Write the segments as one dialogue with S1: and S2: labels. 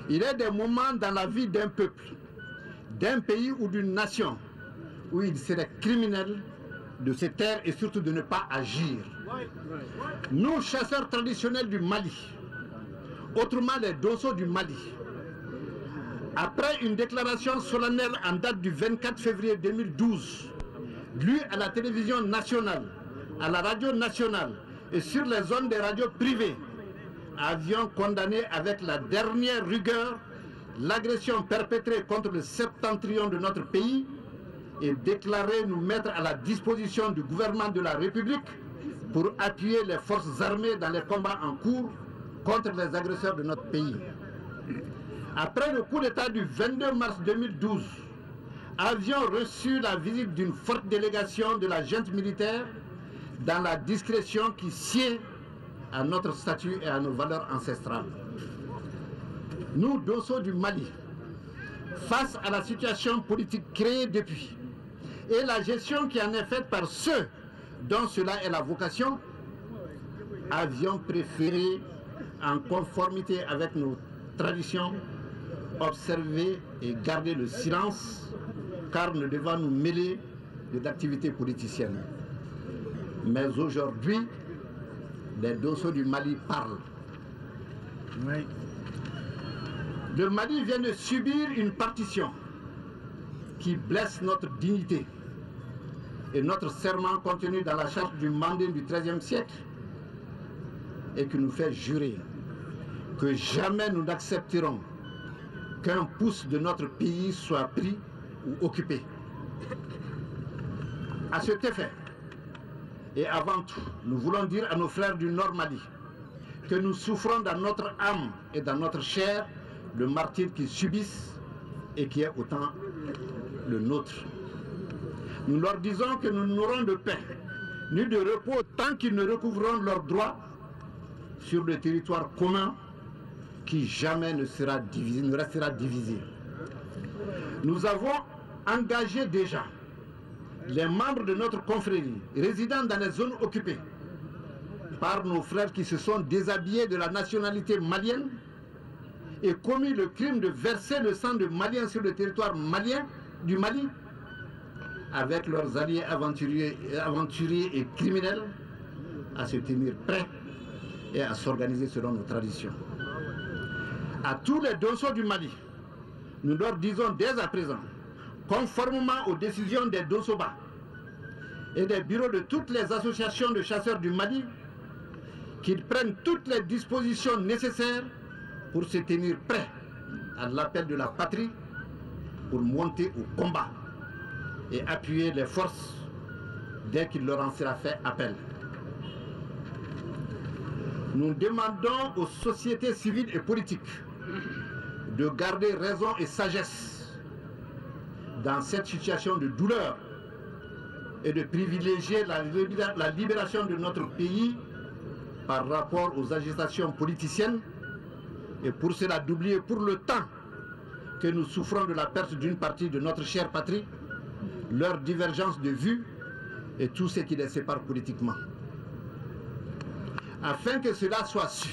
S1: Il est des moments dans la vie d'un peuple, d'un pays ou d'une nation où il serait criminel de se taire et surtout de ne pas agir. Nous, chasseurs traditionnels du Mali, autrement les Dosso du Mali, après une déclaration solennelle en date du 24 février 2012, lue à la télévision nationale, à la radio nationale et sur les zones des radios privées, avions condamné avec la dernière rigueur l'agression perpétrée contre le septentrion de notre pays et déclaré nous mettre à la disposition du gouvernement de la République pour appuyer les forces armées dans les combats en cours contre les agresseurs de notre pays. Après le coup d'État du 22 mars 2012, avions reçu la visite d'une forte délégation de la junte militaire dans la discrétion qui sied à notre statut et à nos valeurs ancestrales. Nous, Dosso du Mali, face à la situation politique créée depuis et la gestion qui en est faite par ceux dont cela est la vocation, avions préféré, en conformité avec nos traditions, observer et garder le silence, car nous devons nous mêler de l'activité politicienne. Mais aujourd'hui, les Dosso du Mali parlent. Oui. Le Mali vient de subir une partition qui blesse notre dignité et notre serment contenu dans la charte du Mandé du XIIIe siècle et qui nous fait jurer que jamais nous n'accepterons qu'un pouce de notre pays soit pris ou occupé. À cet effet, et avant tout, nous voulons dire à nos frères du Nord Mali que nous souffrons dans notre âme et dans notre chair le martyre qu'ils subissent et qui est autant le nôtre. Nous leur disons que nous n'aurons de paix ni de repos tant qu'ils ne recouvreront leurs droits sur le territoire commun qui jamais ne sera divisé, ne restera divisé. Nous avons engagé déjà les membres de notre confrérie résidant dans les zones occupées par nos frères qui se sont déshabillés de la nationalité malienne et commis le crime de verser le sang de Maliens sur le territoire malien du Mali avec leurs alliés aventuriers et criminels à se tenir prêts et à s'organiser selon nos traditions. À tous les Dosso du Mali, nous leur disons dès à présent, conformément aux décisions des Dossoba et des bureaux de toutes les associations de chasseurs du Mali, qu'ils prennent toutes les dispositions nécessaires pour se tenir prêts à l'appel de la patrie, pour monter au combat et appuyer les forces dès qu'il leur en sera fait appel. Nous demandons aux sociétés civiles et politiques de garder raison et sagesse dans cette situation de douleur et de privilégier la libération de notre pays par rapport aux agitations politiciennes et pour cela d'oublier pour le temps que nous souffrons de la perte d'une partie de notre chère patrie, leur divergence de vues et tout ce qui les sépare politiquement. Afin que cela soit su,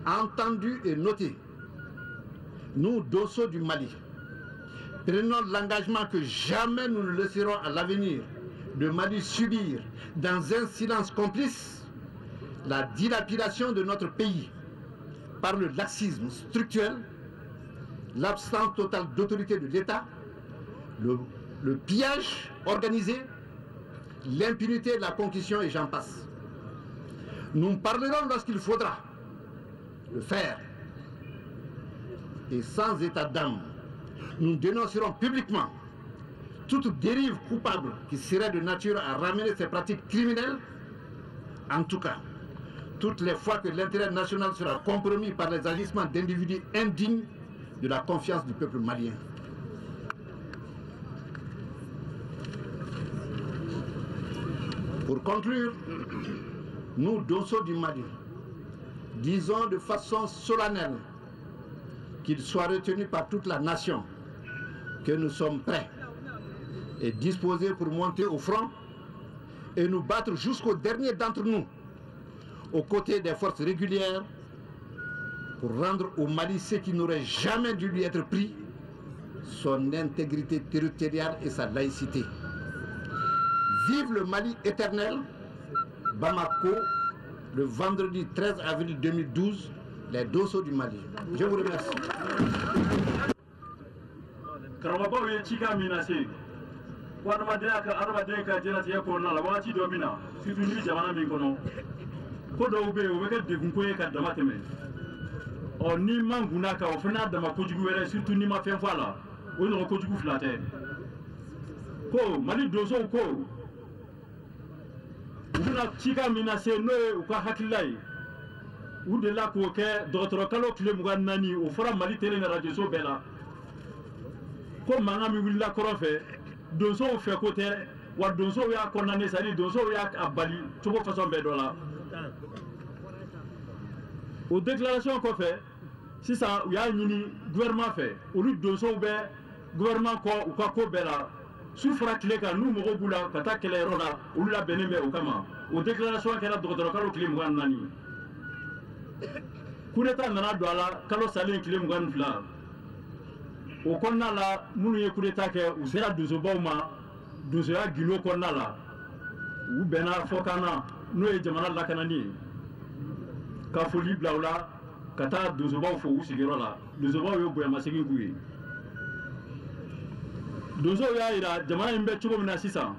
S1: entendu et noté, nous, Dosso du Mali, prenons l'engagement que jamais nous ne laisserons à l'avenir le Mali subir dans un silence complice la dilapidation de notre pays par le laxisme structurel, l'absence totale d'autorité de l'État, le pillage organisé, l'impunité, la concussion et j'en passe. Nous parlerons lorsqu'il faudra le faire. Et sans état d'âme, nous dénoncerons publiquement toute dérive coupable qui serait de nature à ramener ces pratiques criminelles. En tout cas, toutes les fois que l'intérêt national sera compromis par les agissements d'individus indignes de la confiance du peuple malien. Pour conclure, nous, Dosso du Mali, disons de façon solennelle qu'il soit retenu par toute la nation que nous sommes prêts et disposés pour monter au front et nous battre jusqu'au dernier d'entre nous aux côtés des forces régulières pour rendre au Mali ce qui n'aurait jamais dû lui être pris, son intégrité territoriale et sa laïcité. Vive le Mali éternel, Bamako, le vendredi 13 avril 2012, les Dosso du Mali. Je vous remercie.
S2: Ni manguna ka ofena dama kojugu wele surtout ni ma fen fala o no kojugu flate ko Mali dozo ko una chika mina se no u ka hakilai u de la ko ke docteur kalo kle mugan nani o fora Mali tele na radio so bela ko manga mi willa ko fe dozo fe ko te wa dozo ya ko nane sari dozo ya abali to ko façon be dola o déclaration ko fe si ça y a une gouvernement fait au lieu de ça gouvernement ko ou ko bela souffra clé ka nous mo bula kata kele rola ou la beneme o kama o déclaration kala docteur kalo clé mo nani kuneta nana do ala kalo salin clé mo fla o konna la munu ye kuneta ke o sera dozo bawma dozo ya gino konna la u bena fokana no e jamana la kanani ka foli blawla kata dozoba fo usigero la dozoba yo boya masegin kuyi dozo ya ira jamana imbe chugo mina sisa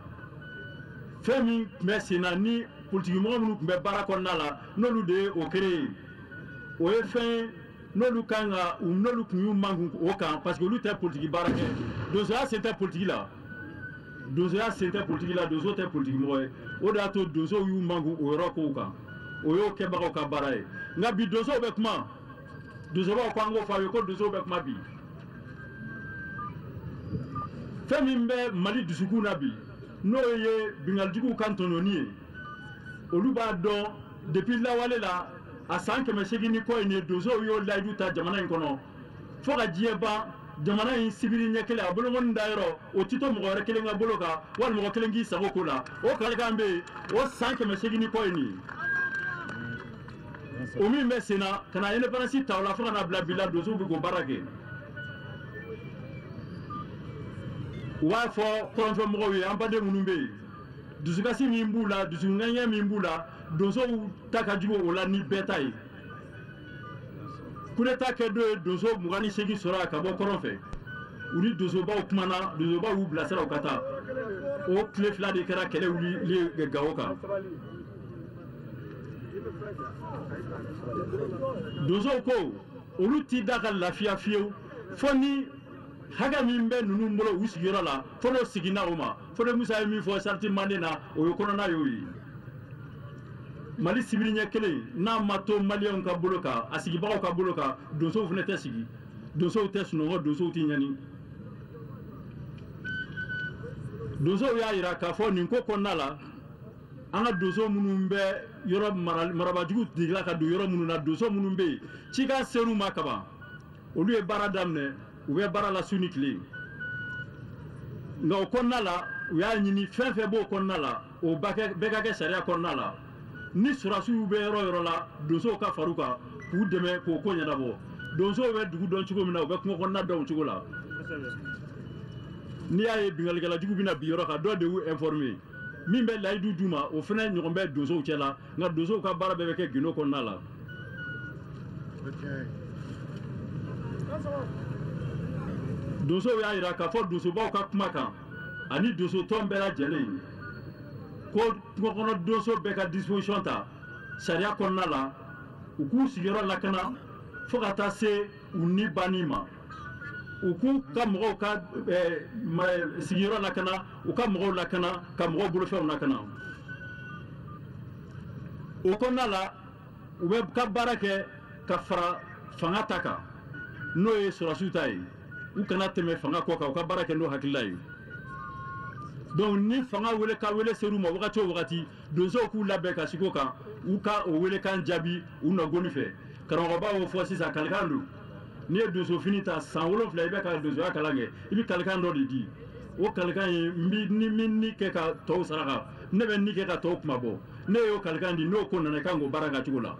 S2: femi mesina ni politique mo munu be barako nala nolu de o kere o e fin nolu kanga nolu kunyu mangu o kan parce que lu te politique barake dozo ya c'était politique là dozo ya c'était politique là dozo te politique mo o da to dozo yu mangu o roko kan oyo keba ko kabarae nga bi dozo be kuma dozo ba kwango fa ko dozo be kuma bi femi mbe Mali dusuku na bi no ye bingal jugu kantononi oluba do depuis la wale la a 5 mesegini ko ine dozo yo laidu ta jamana inkono foka jieba jamana in sibiri nyekele abolo mon dairo o tito mo gore kele nga boloka wal mo kele ngi sago kula o kala kambe o 5 mesegini ko ini omi mesena kana yene panasi tawla fo kana bla bila dozo bu go barake wa fo konfo mo wi ambade munumbe dusuka si mimbula dusunganya mimbula dozo taka jugo ola ni betai kuneta ke do dozo mugani segi sora ka bo koronfe uri dozo ba okmana dozo ba u bla sera okata o klefla de kera kele uli le gawoka dozo ko oluti daga lafia fieu foni haga mimbe nunu mbolo usigiro la fono sigina uma fono musa mi fo sarti manena o yokono na yoyi Mali sibiri nyekele na mato malion ka boloka asigi ba ka boloka dozo funete sigi dozo tes no dozo ti nyani dozo ya ira ka fo ni ko konala anga dozo munumbe yoro marabajugu digla ka do yoro mununa dozo munumbe chika seru makaba olu e baradamne ou be barala sunikli nga konala ya nyini fefe bo konala o beka ke sharia konala ni surasu be yoro la dozo ka faruka ku deme ko konya dabo dozo be dugu don chugo mina be ko konna daw chugo la ni ay bingal gala jugu bina bi yoro ka do de wu informer min be laydu duma o fena nyogon be dozo chela nga dozo ka bara be ke gino konnala dozo ya ira ka fo dozo ba ka kuma kan ani dozo tombera jele ko kono dozo be ka disposition ta sharia konnala uku sigero lakana fo ka ta se uni banima uku ka mo ka sigero lakana uka mo lakana ka mo bulu fe lakana o konnala ube ka barake ka fara fanga taka no e surasutai u kana teme fanga ko ka barake no hakilai donc ni fanga wele ka wele seru ma wakati dozo ku labe ka sikoka u ka o wele kan jabi u na goni fe karango ba o fosi sa kalkandu ni dozo finita san wolo fla ibe ka dozo akalange ibi kalkando di o kalkan mi ni ke ka to saraka ne be ni ke ka to kuma bo ne yo kalkandi no ko na kango baranga chugula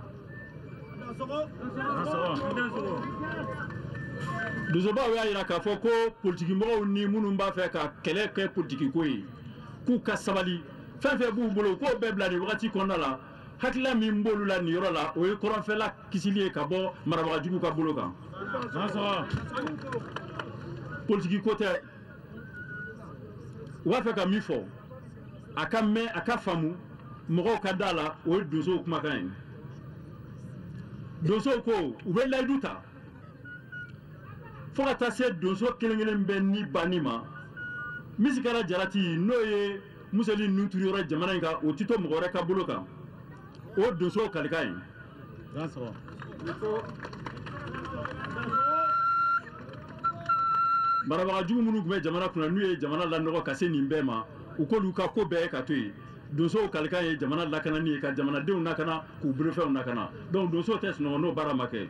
S2: Dozoba y'a yira k'a fɔ ko politiki mɔgɔw ni minnu b'a fɛ ka kɛlɛ kɛ politiki ko ye k'u ka sabali fɛn fɛn b'u bolo k'o bɛɛ bila nin wagati kɔnɔna la hakilila min b'olu la nin yɔrɔ la o ye kɔrɔnfɛla kisili ye ka bɔ marabagajugu ka bolo kan politiki ko tɛ u b'a fɛ ka min fɔ a ka mɛn a ka faamu mɔgɔw ka da la o ye donsow kumakan ye donsow ko u bɛ layidu ta fo ka taa se donso kelen-kelen bɛ ni banni ma misigara jarati n'o ye museli ninnu turu yɔrɔ jamana in kan o tɛ to mɔgɔ wɛrɛ ka bolo kan o donso kalikan ye marabagajugu minnu tun bɛ jamana kunna n'u ye jamana lanɔgɔ ka se nin bɛɛ ma u k'olu ka ko bɛɛ ka to yen donsow kalikan ye jamana lakanani ye ka jamanadenw lakana k'u bolofɛnw lakana donc donsow tɛ sunɔgɔ n'o baara ma kɛ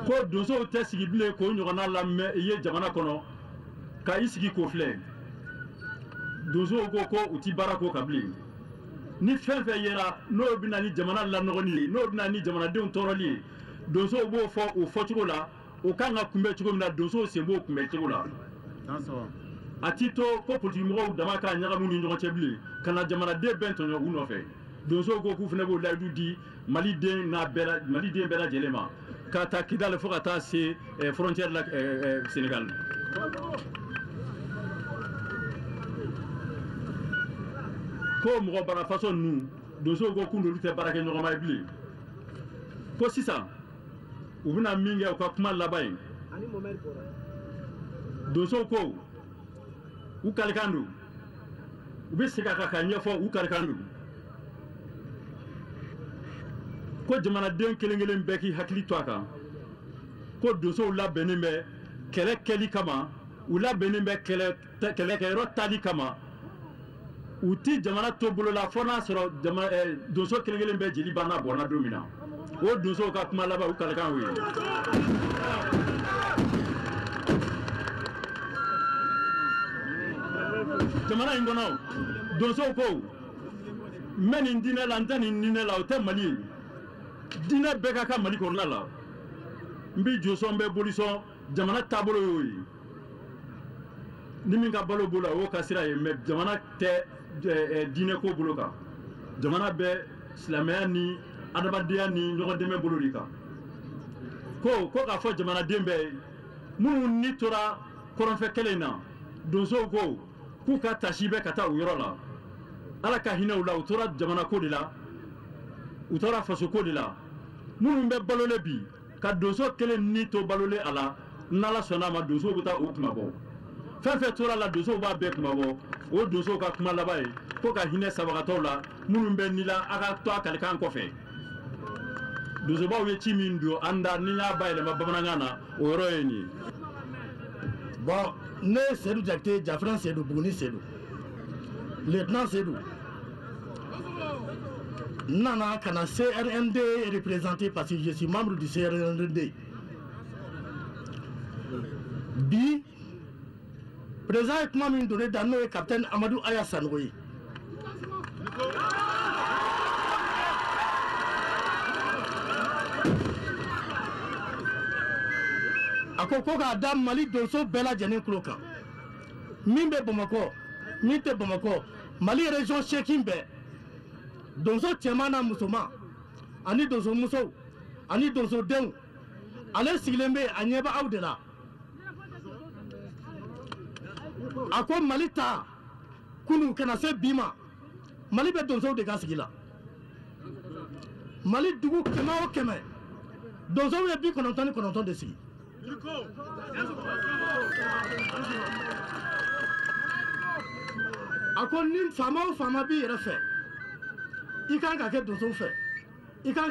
S2: ko donsow tɛ sigi bilen k'o ɲɔgɔnna lamɛn i ye jamana kɔnɔ ka i sigi k'o filɛ donsow ko ko u ti baara ko ka bilen ni fɛn fɛn yera n'o bɛna ni jamana lanɔgɔli ye n'o bɛna ni jamanadenw tɔɔrɔli ye donsow b'o fɔ o fɔcogo la o kan ka kunbɛn cogo min na donsow sen b'o kunbɛn cogo la a ti to ko politikimɔgɔw dama ka ɲagamu ni ɲɔgɔn cɛ bilen ka na jamanaden bɛɛ tɔɲɔ u nɔfɛ donsow ko k'u fana b'o layidu di maliden bɛɛ lajɛlen ma ka taa Kidali fo ka taa se frontière la Sénégal ko mɔgɔ bara façon ninnu donsow ko k'u n'olu tɛ baara kɛ ɲɔgɔn ma ye bilen ko sisan u bɛna min kɛ u ka kuma laban ye donsow ko u kalikan don u bɛ segin a kan ka ɲɛfɔ u kalikan don ko jamanaden kelen-kelen bɛɛ k'i hakili to a kan ko donsow labɛnnen bɛ kɛlɛ kɛli kama u labɛnnen bɛ kɛlɛkɛyɔrɔ tali kama u ti jamana to bolo la fo n'a sɔrɔ donso kelen-kelen bɛɛ jeli banna bɔnna don min na o donsow ka kuma laban u kalikan y'o ye jamana in kɔnɔ donsow ko n bɛ nin diinɛ la n tɛ nin diinɛ la o tɛ Mali ye diinɛ bɛɛ ka kan Mali kɔnɔna la n bɛ jɔsɔn n bɛ bolisɔn jamana taabolo y'o ye ni min ka balo bolo la o y'o ka sira ye mais jamana tɛ diinɛ ko bolo kan jamana bɛ silamɛya ni adamadenya ni ɲɔgɔn dɛmɛ bolo de kan ko k'a fɔ jamanaden bɛɛ minnu ni tora kɔrɔnfɛ kɛlɛ in na donsow ko k'u ka tasi bɛ ka taa o yɔrɔ la ala ka hinɛ u la u tora jamana ko de la u tora faso ko de la minnu bɛ balole bi ka donso kelen ni to balole a la n'ala sɔnna a ma donsow bɛ taa o kumabɔ fɛn fɛn tora la donsow b'a bɛɛ kumabɔ o donsow ka kuma laban ye ko ka hinɛ sabagatɔw la minnu bɛ ni la a ka to a kalikan kɔfɛ donsobaw ye ci min don an da ni y'a bayɛlɛma bamanankan na o yɔrɔ ye nin ye.
S3: Bon ne Seydou Diakité Diafran Seydou Buguni Seydou lieutenant Seydou nana kana CRND représenté parce que je suis membre du CRND bi président ye kuma min donné dan n'o ye capitaine Amadou Aya Sanogo ye a ko k'a da Mali donso bɛɛ lajɛlen tulo kan min bɛ Bamakɔ min tɛ Bamakɔ Mali région seegin bɛɛ donso cɛman n'a musoman ani donso musow ani donso denw ale sigilen bɛ a ɲɛ bɛ aw de la a ko Mali ta kunun kana se bi ma Mali bɛ donsow de ka sigi la Mali dugu 100 o 100 donsow ye 99 de sigi a ko ni faama o faama b'i yɛrɛ fɛ i kan ka kɛ donsow fɛ i kan